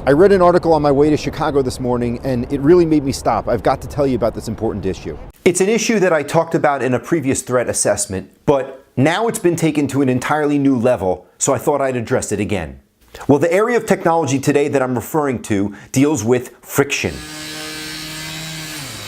I read an article on my way to Chicago this morning, and it really made me stop. I've got to tell you about this important issue. It's an issue that I talked about in a previous threat assessment, but now it's been taken to an entirely new level, so I thought I'd address it again. Well, the area of technology today that I'm referring to deals with friction.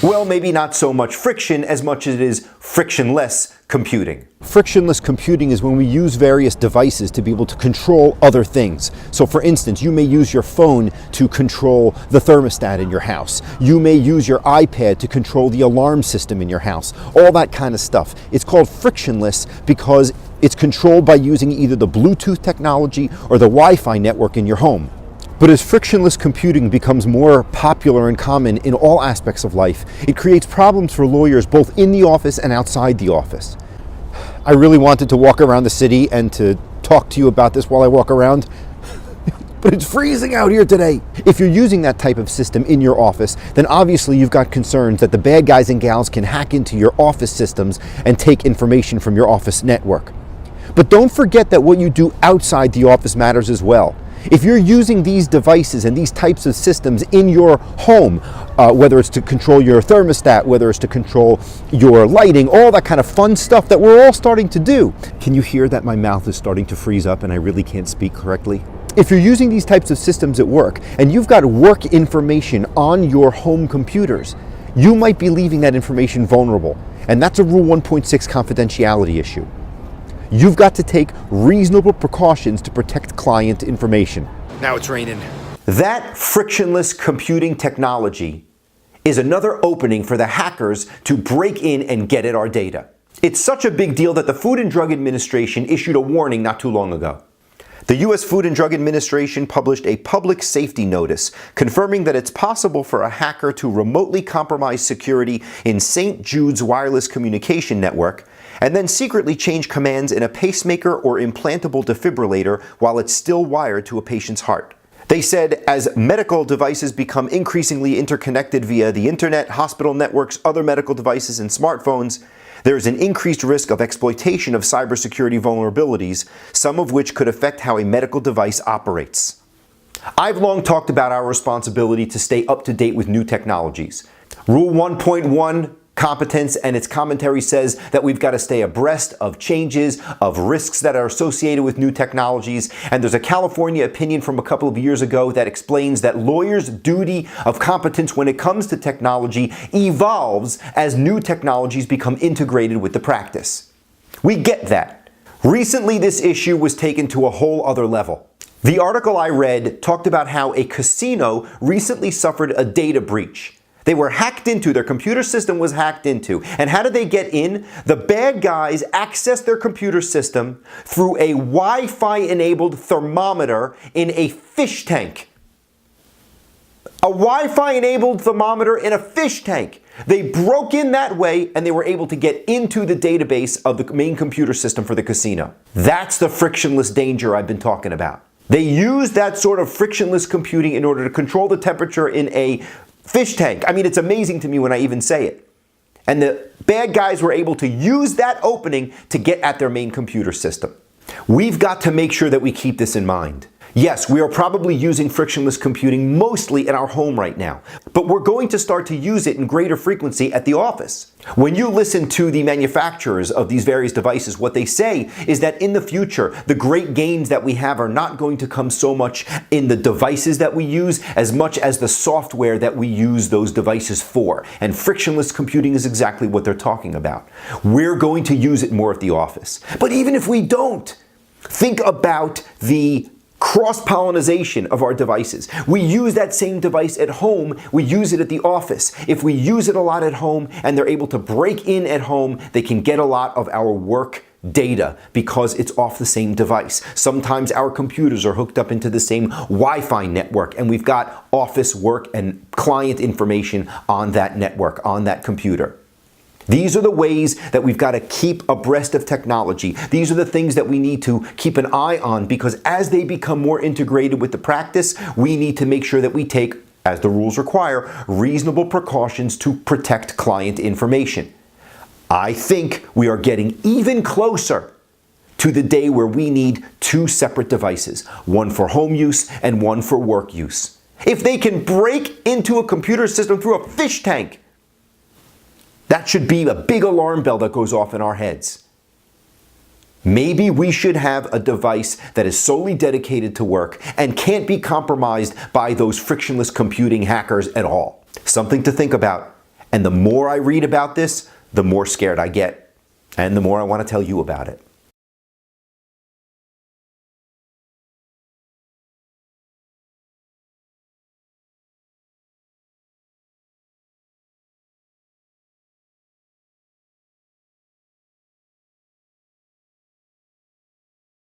Well, maybe not so much friction as much as it is frictionless computing. Frictionless computing is when we use various devices to be able to control other things. So for instance, you may use your phone to control the thermostat in your house. You may use your iPad to control the alarm system in your house. All that kind of stuff. It's called frictionless because it's controlled by using either the Bluetooth technology or the Wi-Fi network in your home. But as frictionless computing becomes more popular and common in all aspects of life, it creates problems for lawyers both in the office and outside the office. I really wanted to walk around the city and to talk to you about this while I walk around, but it's freezing out here today. If you're using that type of system in your office, then obviously you've got concerns that the bad guys and gals can hack into your office systems and take information from your office network. But don't forget that what you do outside the office matters as well. If you're using these devices and these types of systems in your home, whether it's to control your thermostat, whether it's to control your lighting, all that kind of fun stuff that we're all starting to do. Can you hear that my mouth is starting to freeze up and I really can't speak correctly? If you're using these types of systems at work and you've got work information on your home computers, you might be leaving that information vulnerable. And that's a Rule 1.6 confidentiality issue. You've got to take reasonable precautions to protect client information. Now it's raining. That frictionless computing technology is another opening for the hackers to break in and get at our data. It's such a big deal that the Food and Drug Administration issued a warning not too long ago. The U.S. Food and Drug Administration published a public safety notice confirming that it's possible for a hacker to remotely compromise security in St. Jude's wireless communication network and then secretly change commands in a pacemaker or implantable defibrillator while it's still wired to a patient's heart. They said as medical devices become increasingly interconnected via the internet, hospital networks, other medical devices, and smartphones, there is an increased risk of exploitation of cybersecurity vulnerabilities, some of which could affect how a medical device operates. I've long talked about our responsibility to stay up to date with new technologies. Rule 1.1 competence and its commentary says that we've got to stay abreast of changes, of risks that are associated with new technologies, and there's a California opinion from a couple of years ago that explains that lawyers' duty of competence when it comes to technology evolves as new technologies become integrated with the practice. We get that. Recently, this issue was taken to a whole other level. The article I read talked about how a casino recently suffered a data breach. They were hacked into, their computer system was hacked into. And how did they get in? The bad guys accessed their computer system through a Wi-Fi enabled thermometer in a fish tank. A Wi-Fi enabled thermometer in a fish tank. They broke in that way and they were able to get into the database of the main computer system for the casino. That's the frictionless danger I've been talking about. They used that sort of frictionless computing in order to control the temperature in a fish tank. I mean, it's amazing to me when I even say it. And the bad guys were able to use that opening to get at their main computer system. We've got to make sure that we keep this in mind. Yes, we are probably using frictionless computing mostly in our home right now, but we're going to start to use it in greater frequency at the office. When you listen to the manufacturers of these various devices, what they say is that in the future, the great gains that we have are not going to come so much in the devices that we use as much as the software that we use those devices for. And frictionless computing is exactly what they're talking about. We're going to use it more at the office. But even if we don't, think about the cross-pollination of our devices. We use that same device at home, we use it at the office. If we use it a lot at home and they're able to break in at home, they can get a lot of our work data because it's off the same device. Sometimes our computers are hooked up into the same Wi-Fi network and we've got office work and client information on that network, on that computer. These are the ways that we've got to keep abreast of technology. These are the things that we need to keep an eye on because as they become more integrated with the practice, we need to make sure that we take, as the rules require, reasonable precautions to protect client information. I think we are getting even closer to the day where we need two separate devices, one for home use and one for work use. If they can break into a computer system through a fish tank, that should be a big alarm bell that goes off in our heads. Maybe we should have a device that is solely dedicated to work and can't be compromised by those frictionless computing hackers at all. Something to think about. And the more I read about this, the more scared I get, and the more I want to tell you about it.